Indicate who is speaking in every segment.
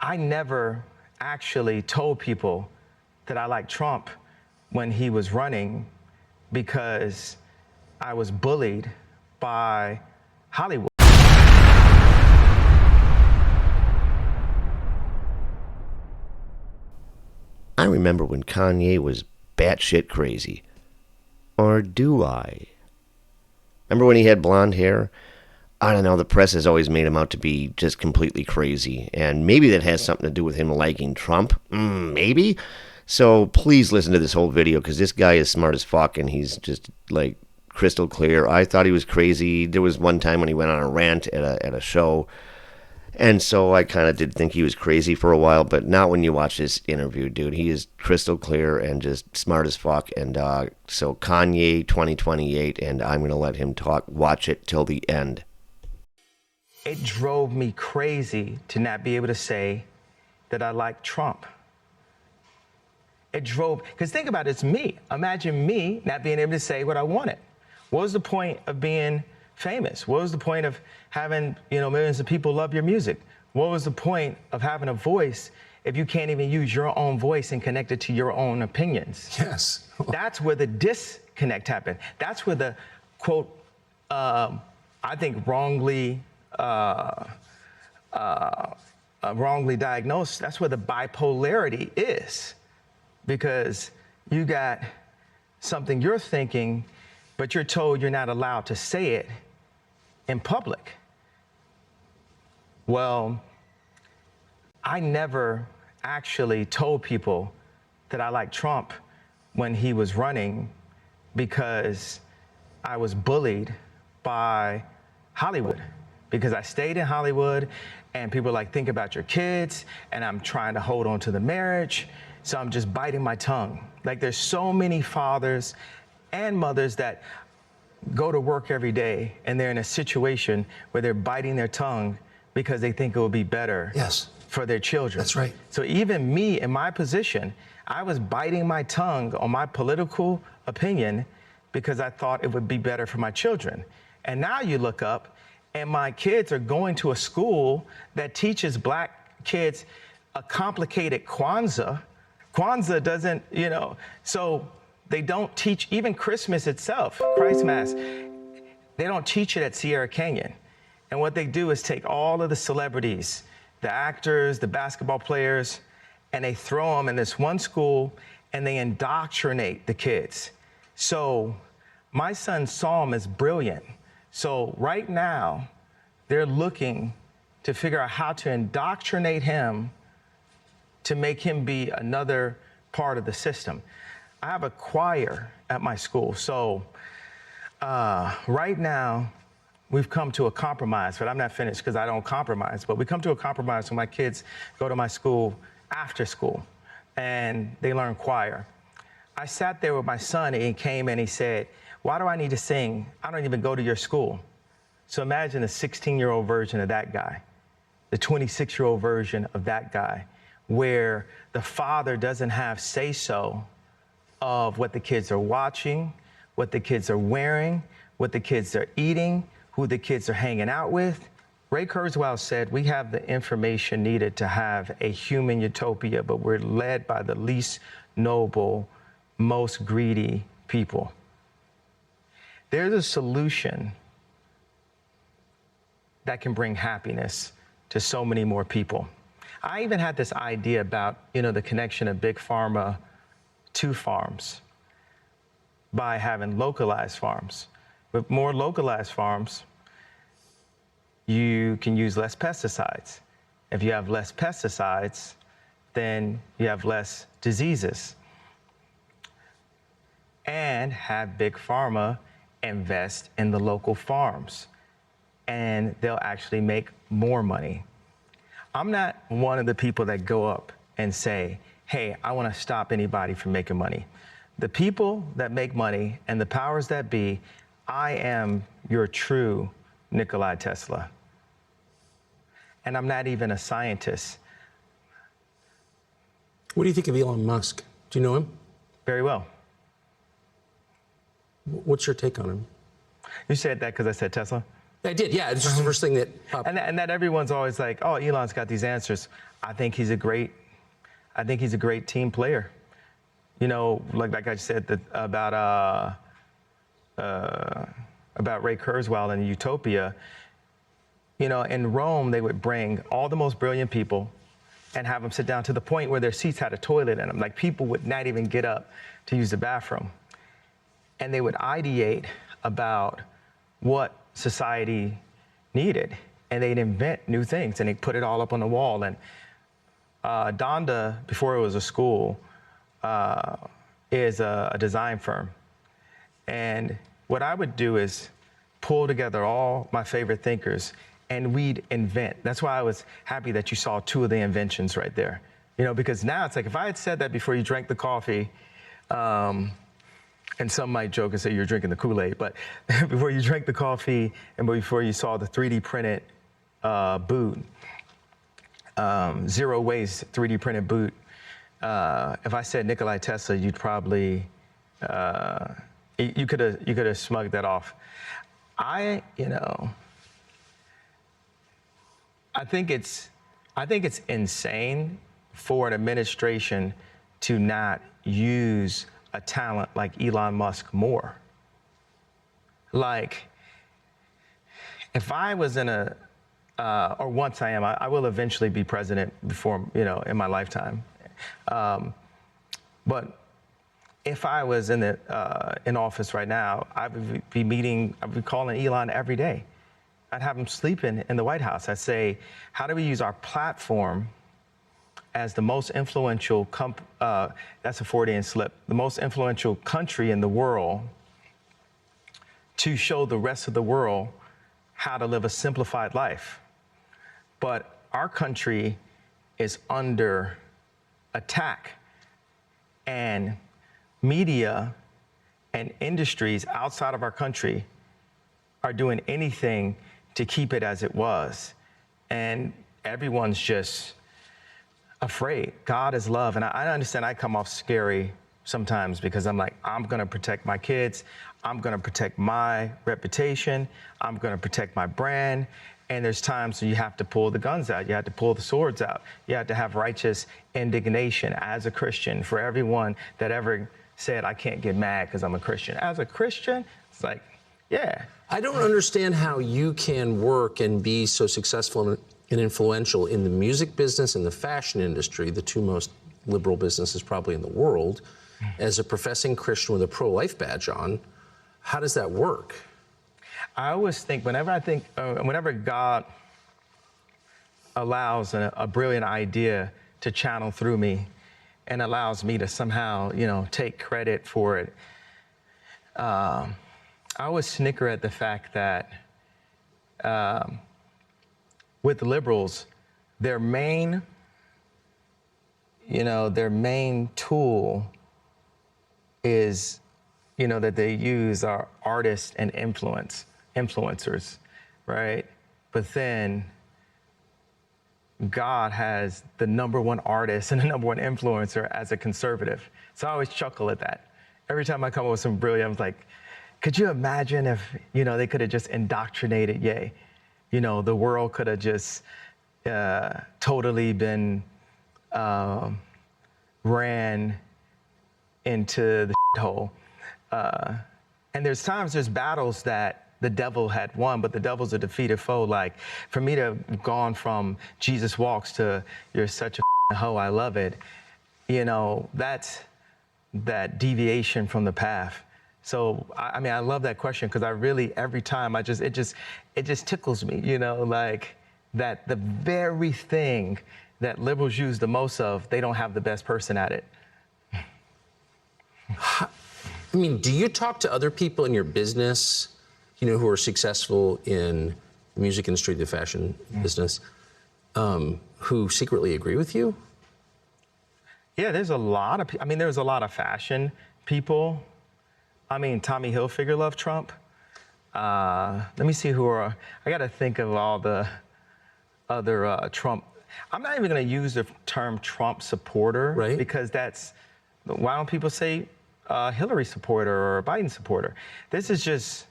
Speaker 1: I never actually told people that I liked Trump when he was running because I was bullied by Hollywood.
Speaker 2: I remember when Kanye was batshit crazy. Or do I? Remember when he had blonde hair? I don't know, the press has always made him out to be just completely crazy. And maybe that has something to do with him liking Trump. Maybe? So please listen to this whole video, because this guy is smart as fuck, and he's just, like, crystal clear. I thought he was crazy. There was one time when he went on a rant at a show, and so I kind of did think he was crazy for a while, but not when you watch this interview, dude. He is crystal clear and just smart as fuck. And so Kanye 2028, and I'm going to let him talk. Watch it till the end.
Speaker 1: It drove me crazy to not be able to say that I like Trump. It drove, because think about it, it's me. Imagine me not being able to say what I wanted. What was the point of being famous? What was the point of having, millions of people love your music? What was the point of having a voice if you can't even use your own voice and connect it to your own opinions?
Speaker 3: Yes.
Speaker 1: That's where the disconnect happened. That's where the, quote, I think wrongly diagnosed, that's where the bipolarity is. Because you got something you're thinking, but you're told you're not allowed to say it in public. Well, I never actually told people that I liked Trump when he was running because I was bullied by Hollywood. Because I stayed in Hollywood and people were like, think about your kids, and I'm trying to hold on to the marriage, so I'm just biting my tongue. Like, there's so many fathers and mothers that go to work every day and they're in a situation where they're biting their tongue because they think it will be better for their children.
Speaker 3: That's right.
Speaker 1: So even me in my position, I was biting my tongue on my political opinion because I thought it would be better for my children. And now you look up and my kids are going to a school that teaches black kids a complicated Kwanzaa. Kwanzaa doesn't, so they don't teach even Christmas itself, Christ Mass. They don't teach it at Sierra Canyon. And what they do is take all of the celebrities, the actors, the basketball players, and they throw them in this one school and they indoctrinate the kids. So my son saw him as brilliant. So right now, they're looking to figure out how to indoctrinate him to make him be another part of the system. I have a choir at my school. So right now, we've come to a compromise, but I'm not finished because I don't compromise. But we come to a compromise when my kids go to my school after school and they learn choir. I sat there with my son and he came and he said, why do I need to sing? I don't even go to your school. So imagine the 16-year-old version of that guy, the 26-year-old version of that guy, where the father doesn't have say-so of what the kids are watching, what the kids are wearing, what the kids are eating, who the kids are hanging out with. Ray Kurzweil said, we have the information needed to have a human utopia, but we're led by the least noble, most greedy people. There's a solution that can bring happiness to so many more people. I even had this idea about, the connection of big pharma to farms by having localized farms. With more localized farms, you can use less pesticides. If you have less pesticides, then you have less diseases. And have big pharma invest in the local farms, and they'll actually make more money. I'm not one of the people that go up and say, hey, I want to stop anybody from making money. The people that make money and the powers that be, I am your true Nikola Tesla. And I'm not even a scientist.
Speaker 3: What do you think of Elon Musk? Do you know him?
Speaker 1: Very well.
Speaker 3: What's your take on him?
Speaker 1: You said that because I said Tesla?
Speaker 3: I did, yeah. It's just the first thing that popped.
Speaker 1: And that everyone's always like, oh, Elon's got these answers. I think he's a great team player. You know, like I said about Ray Kurzweil and Utopia. You know, in Rome, they would bring all the most brilliant people and have them sit down to the point where their seats had a toilet in them. Like, people would not even get up to use the bathroom. And they would ideate about what society needed. And they'd invent new things, and they'd put it all up on the wall. And Donda, before it was a school, is a design firm. And what I would do is pull together all my favorite thinkers, and we'd invent. That's why I was happy that you saw two of the inventions right there. You know, because now it's like, if I had said that before you drank the coffee, and some might joke and say you're drinking the Kool-Aid, but before you drank the coffee and before you saw the 3D printed boot, zero waste 3D printed boot, if I said Nikola Tesla, you'd probably, you could have smugged that off. I think it's insane for an administration to not use a talent like Elon Musk more. Like, if I was in or once I am, I will eventually be president before, in my lifetime. But if I was in office right now, I would be calling Elon every day. I'd have him sleeping in the White House. I'd say, how do we use our platform as the most influential, that's a Freudian slip, the most influential country in the world, to show the rest of the world how to live a simplified life. But our country is under attack, and media and industries outside of our country are doing anything to keep it as it was. And everyone's just afraid. God is love. And I understand I come off scary sometimes because I'm like, I'm gonna protect my kids. I'm gonna protect my reputation. I'm gonna protect my brand. And there's times when you have to pull the guns out. You have to pull the swords out. You have to have righteous indignation as a Christian. For everyone that ever said, I can't get mad because I'm a Christian. As a Christian, it's like, yeah.
Speaker 3: I don't understand how you can work and be so successful and influential in the music business and the fashion industry, the two most liberal businesses probably in the world, as a professing Christian with a pro-life badge on. How does that work?
Speaker 1: I always think, whenever God allows a brilliant idea to channel through me and allows me to somehow, take credit for it, I always snicker at the fact that with liberals, their main tool is, that they use are artists and influencers, right? But then God has the #1 artist and the #1 influencer as a conservative. So I always chuckle at that. Every time I come up with some brilliant, I was like, could you imagine if, they could have just indoctrinated Ye? The world could have just totally been ran into the hole. And there's battles that the devil had won, but the devil's a defeated foe. Like, for me to have gone from Jesus Walks to you're such a hoe, I love it, that's that deviation from the path. So, I love that question because every time it just tickles me, like that the very thing that liberals use the most of, they don't have the best person at it.
Speaker 3: Do you talk to other people in your business, who are successful in the music industry, the fashion business, who secretly agree with you?
Speaker 1: Yeah, there's a lot of people. There's a lot of fashion people. Tommy Hilfiger loved Trump. Let me see I got to think of all the other Trump. I'm not even going to use the term Trump supporter,
Speaker 3: right? Because
Speaker 1: why don't people say Hillary supporter or Biden supporter? This is just,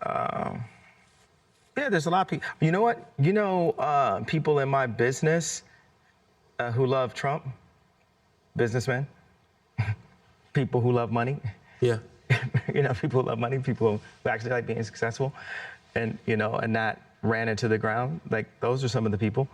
Speaker 1: Yeah, there's a lot of people. You know what? People in my business who love Trump, businessmen, people who love money.
Speaker 3: Yeah.
Speaker 1: People who love money, people who actually like being successful, and and that ran into the ground. Like those are some of the people.